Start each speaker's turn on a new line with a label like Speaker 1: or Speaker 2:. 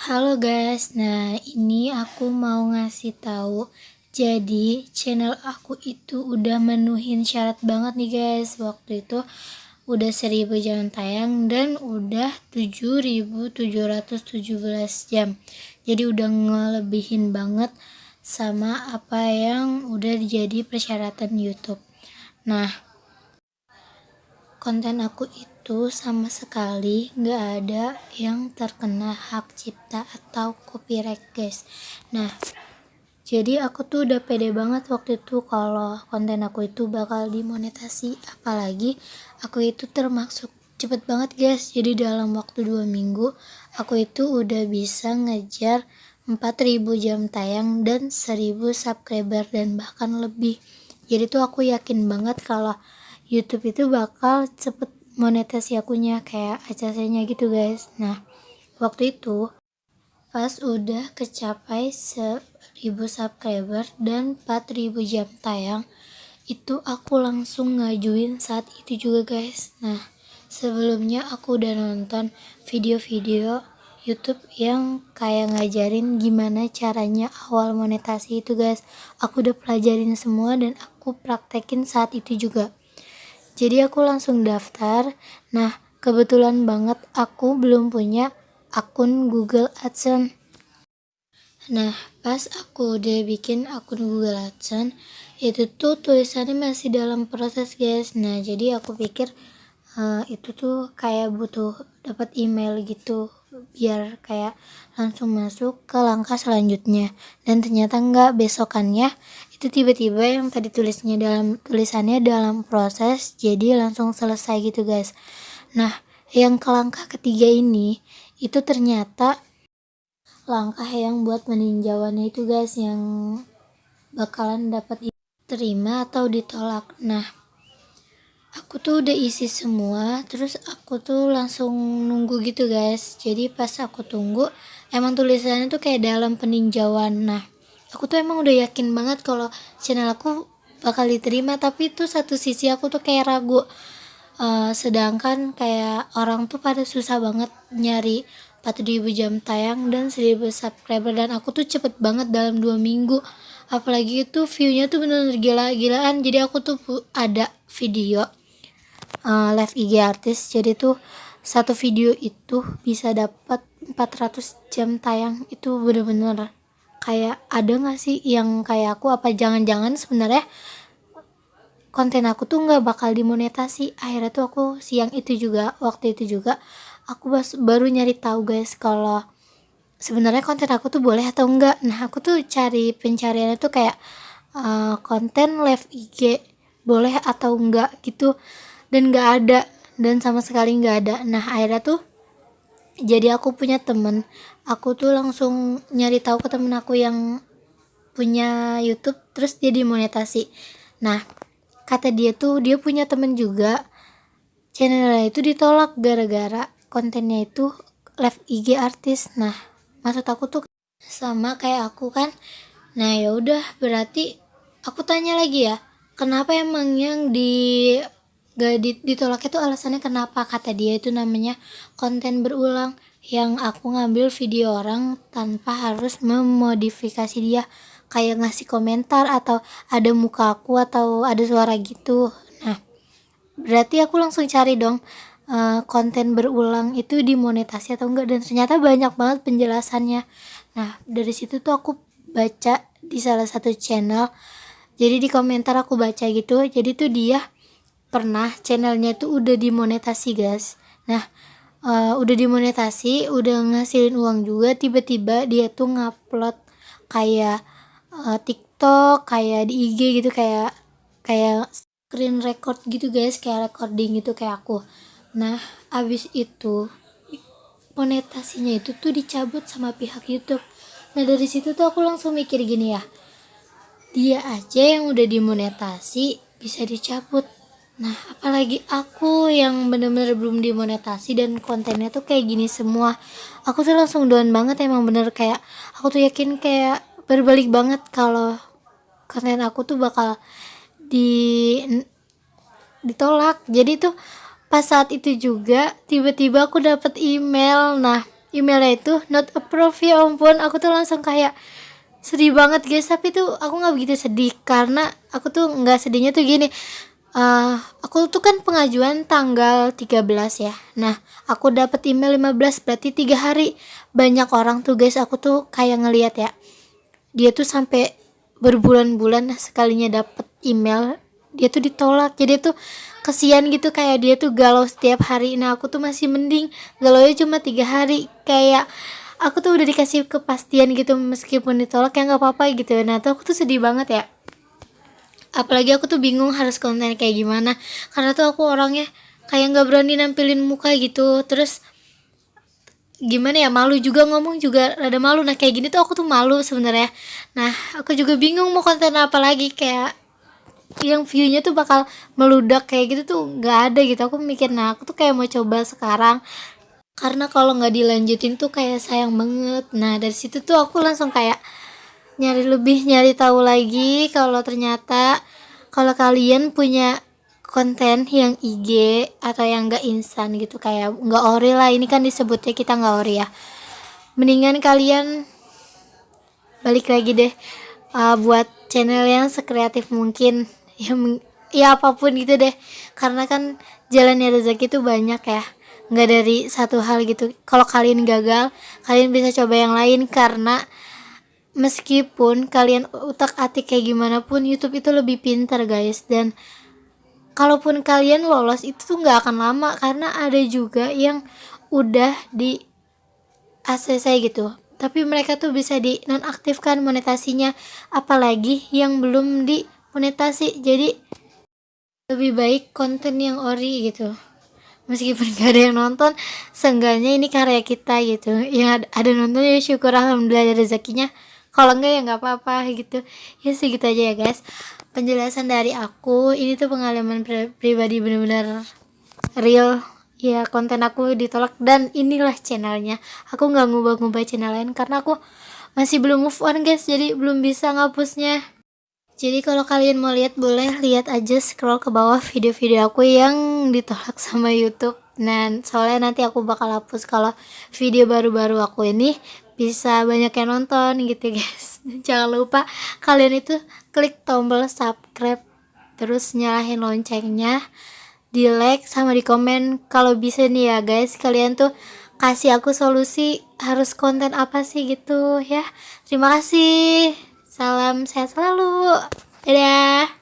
Speaker 1: Halo guys, nah ini aku mau ngasih tahu. Jadi channel aku itu udah menuhin syarat banget nih guys. Waktu itu udah 1000 jam tayang dan udah 7.717 jam. Jadi udah ngelebihin banget sama apa yang udah jadi persyaratan YouTube. Nah, konten aku itu sama sekali nggak ada yang terkena hak cipta atau copyright guys. Nah, jadi aku tuh udah pede banget waktu itu kalau konten aku itu bakal dimonetasi. Apalagi aku itu termasuk cepet banget guys. Jadi dalam waktu 2 minggu aku itu udah bisa ngejar 4000 jam tayang dan 1000 subscriber dan bahkan lebih. Jadi tuh aku yakin banget kalau YouTube itu bakal cepet monetasi akunya kayak ACC-nya gitu guys. Nah, waktu itu pas udah kecapai 1000 subscriber dan 4000 jam tayang, itu aku langsung ngajuin saat itu juga guys. Nah, sebelumnya aku udah nonton video-video YouTube yang kayak ngajarin gimana caranya awal monetasi itu guys. Aku udah pelajarin semua dan aku praktekin saat itu juga. Jadi aku langsung daftar. Nah, kebetulan banget aku belum punya akun Google AdSense. Nah, pas aku udah bikin akun Google AdSense, itu tuh tulisannya masih dalam proses guys. Nah, jadi aku pikir itu tuh kayak butuh dapat email gitu biar kayak langsung masuk ke langkah selanjutnya. Dan ternyata enggak, besokannya itu tiba-tiba yang tadi tulisannya dalam proses jadi langsung selesai gitu guys. Nah, yang ke langkah ketiga ini itu ternyata langkah yang buat peninjauannya itu guys, yang bakalan dapat diterima atau ditolak. Nah, aku tuh udah isi semua, terus aku tuh langsung nunggu gitu guys. Jadi pas aku tunggu, emang tulisannya tuh kayak dalam peninjauan. Nah, aku tuh emang udah yakin banget kalau channel aku bakal diterima, tapi tuh satu sisi aku tuh kayak ragu. Sedangkan kayak orang tuh pada susah banget nyari 4000 jam tayang dan 1000 subscriber, dan aku tuh cepet banget dalam 2 minggu. Apalagi itu viewnya tuh bener-bener gila-gilaan. Jadi aku tuh ada video live IG artis, jadi tuh satu video itu bisa dapat 400 jam tayang. Itu bener-bener kayak ada gak sih yang kayak aku? Apa jangan-jangan sebenarnya konten aku tuh nggak bakal dimonetasi? Akhirnya tuh aku waktu itu juga aku baru nyari tahu guys kalau sebenarnya konten aku tuh boleh atau enggak. Nah, aku tuh cari pencariannya tuh kayak konten live IG boleh atau enggak gitu, dan nggak ada, dan sama sekali nggak ada. Nah, akhirnya tuh jadi aku punya temen, aku tuh langsung nyari tahu ke temen aku yang punya YouTube terus dia dimonetasi. Nah, kata dia tuh dia punya temen juga channelnya itu ditolak gara-gara kontennya itu live IG artis. Nah, maksud aku tuh sama kayak aku kan. Nah, ya udah berarti aku tanya lagi ya, kenapa emang yang ditolak itu alasannya kenapa? Kata dia itu namanya konten berulang, yang aku ngambil video orang tanpa harus memodifikasi dia, kayak ngasih komentar atau ada muka aku atau ada suara gitu. Nah, berarti aku langsung cari dong konten berulang itu dimonetasi atau enggak, dan ternyata banyak banget penjelasannya. Nah, dari situ tuh aku baca di salah satu channel, jadi di komentar aku baca gitu, jadi tuh dia pernah channelnya tuh udah dimonetasi guys. Nah, udah dimonetasi, udah ngasilin uang juga, tiba-tiba dia tuh ngupload kayak TikTok, kayak di IG gitu, kayak kayak screen record gitu guys, kayak recording gitu kayak aku. Nah, abis itu monetasinya itu tuh dicabut sama pihak YouTube. Nah, dari situ tuh aku langsung mikir gini ya, dia aja yang udah dimonetasi bisa dicabut. Nah, apalagi aku yang bener-bener belum dimonetasi dan kontennya tuh kayak gini semua. Aku tuh langsung down banget, emang bener kayak aku tuh yakin kayak berbalik banget kalau konten aku tuh bakal ditolak. Jadi tuh pas saat itu juga tiba-tiba aku dapet email. Nah, emailnya itu not approved. Ya ampun, aku tuh langsung kayak sedih banget guys. Tapi tuh aku nggak begitu sedih, karena aku tuh nggak sedihnya tuh gini. Aku tuh kan pengajuan tanggal 13 ya. Nah, aku dapat email 15, berarti 3 hari. Banyak orang tuh guys, aku tuh kayak ngelihat ya, dia tuh sampai berbulan-bulan sekalinya dapet email dia tuh ditolak. Jadi tuh kesian gitu, kayak dia tuh galau setiap hari. Nah, aku tuh masih mending galaunya cuma 3 hari, kayak aku tuh udah dikasih kepastian gitu, meskipun ditolak ya nggak apa-apa gitu. Nah, tuh aku tuh sedih banget ya, apalagi aku tuh bingung harus konten kayak gimana, karena tuh aku orangnya kayak nggak berani nampilin muka gitu. Terus gimana ya, malu juga, ngomong juga rada malu. Nah, kayak gini tuh aku tuh malu sebenarnya. Nah, aku juga bingung mau konten apa lagi, kayak yang view-nya tuh bakal meludak kayak gitu tuh nggak ada gitu. Aku mikir, nah aku tuh kayak mau coba sekarang, karena kalau nggak dilanjutin tuh kayak sayang banget. Nah, dari situ tuh aku langsung kayak nyari tahu lagi kalau ternyata kalau kalian punya konten yang IG atau yang enggak instan gitu, kayak enggak ori lah, ini kan disebutnya kita enggak ori ya, mendingan kalian balik lagi deh, buat channel yang sekreatif mungkin ya, ya apapun gitu deh, karena kan jalannya rezeki itu banyak ya, nggak dari satu hal gitu. Kalau kalian gagal, kalian bisa coba yang lain, karena meskipun kalian utak-atik kayak gimana pun, YouTube itu lebih pintar guys. Dan kalaupun kalian lolos itu tuh nggak akan lama, karena ada juga yang udah di ACC gitu, tapi mereka tuh bisa di nonaktifkan monetasinya, apalagi yang belum di monetasi. Jadi lebih baik konten yang ori gitu, meskipun gak ada yang nonton, seenggaknya ini karya kita gitu. Yang ada nonton ya syukur, alhamdulillah ada rezekinya. Kalau enggak ya nggak apa-apa gitu. Ya segitu aja ya guys penjelasan dari aku. Ini tuh pengalaman pribadi, bener-bener real ya. Konten aku ditolak dan inilah channelnya. Aku nggak ngubah-ngubah channel lain karena aku masih belum move on guys, jadi belum bisa ngapusnya. Jadi kalau kalian mau lihat, boleh lihat aja, scroll ke bawah video-video aku yang ditolak sama YouTube. Dan soalnya nanti aku bakal hapus kalau video baru-baru aku ini bisa banyak yang nonton gitu guys. Jangan lupa kalian itu klik tombol subscribe, terus nyalahin loncengnya, di like sama di komen. Kalau bisa nih ya guys, kalian tuh kasih aku solusi harus konten apa sih gitu ya. Terima kasih. Salam sehat selalu. Dadah.